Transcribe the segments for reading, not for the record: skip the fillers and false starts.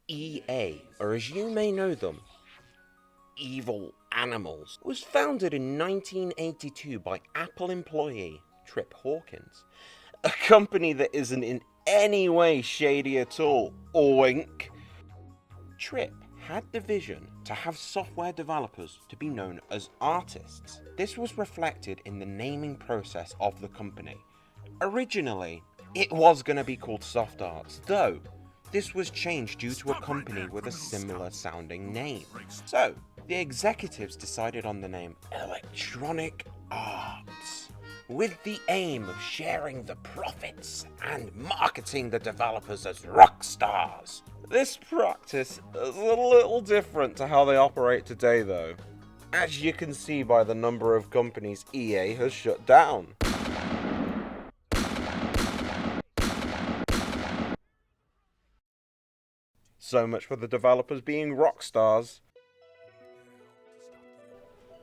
EA, or as you may know them, Evil Animals, was founded in 1982 by Apple employee Trip Hawkins, a company that isn't in any way shady at all. Wink. Trip had the vision to have software developers to be known as artists. This was reflected in the naming process of the company. Originally, it was going to be called Soft Arts, though this was changed due to a company with a similar sounding name. So, the executives decided on the name Electronic Arts, with the aim of sharing the profits and marketing the developers as rock stars. This practice is a little different to how they operate today though, as you can see by the number of companies EA has shut down. So much for the developers being rock stars.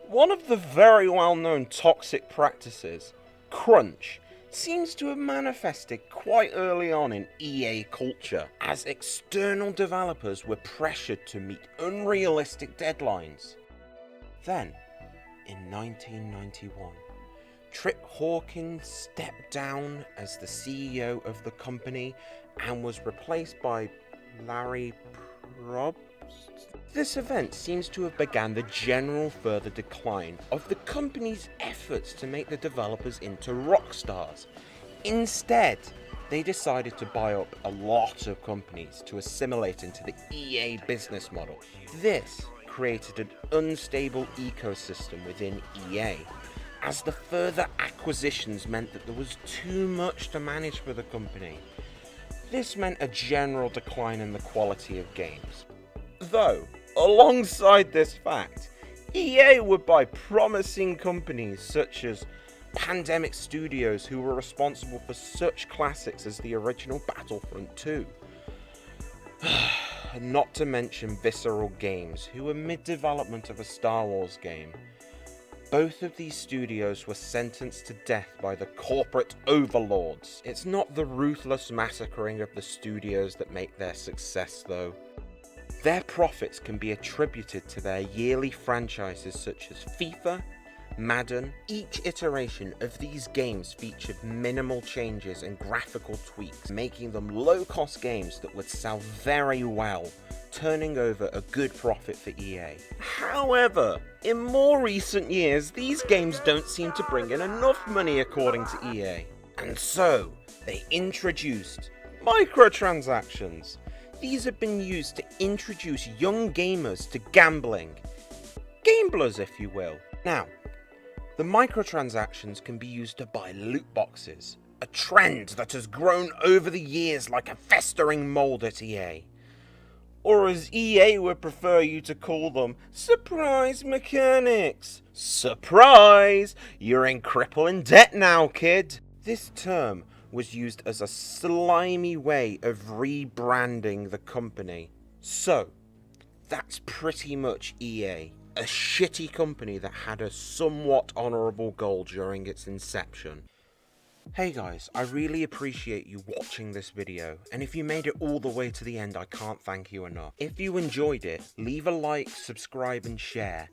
One of the very well-known toxic practices, crunch, seems to have manifested quite early on in EA culture, as external developers were pressured to meet unrealistic deadlines. Then, in 1991, Trip Hawkins stepped down as the CEO of the company and was replaced by Larry Probst. This event seems to have begun the general further decline of the company's efforts to make the developers into rock stars. Instead, they decided to buy up a lot of companies to assimilate into the EA business model. This created an unstable ecosystem within EA, as the further acquisitions meant that there was too much to manage for the company. This meant a general decline in the quality of games. Though, alongside this fact, EA would buy promising companies such as Pandemic Studios, who were responsible for such classics as the original Battlefront 2. Not to mention Visceral Games, who were mid-development of a Star Wars game. Both of these studios were sentenced to death by the corporate overlords. It's not the ruthless massacring of the studios that make their success, though. Their profits can be attributed to their yearly franchises such as FIFA, Madden. Each iteration of these games featured minimal changes and graphical tweaks, making them low-cost games that would sell very well, turning over a good profit for EA. However, in more recent years, these games don't seem to bring in enough money according to EA. And so, they introduced microtransactions. These have been used to introduce young gamers to gambling. Gamblers, if you will. Now, the microtransactions can be used to buy loot boxes, a trend that has grown over the years like a festering mold at EA. Or as EA would prefer you to call them, surprise mechanics. Surprise! You're in crippling debt now, kid. This term was used as a slimy way of rebranding the company. So, that's pretty much EA. A shitty company that had a somewhat honourable goal during its inception. Hey guys, I really appreciate you watching this video, and if you made it all the way to the end, I can't thank you enough. If you enjoyed it, leave a like, subscribe and share.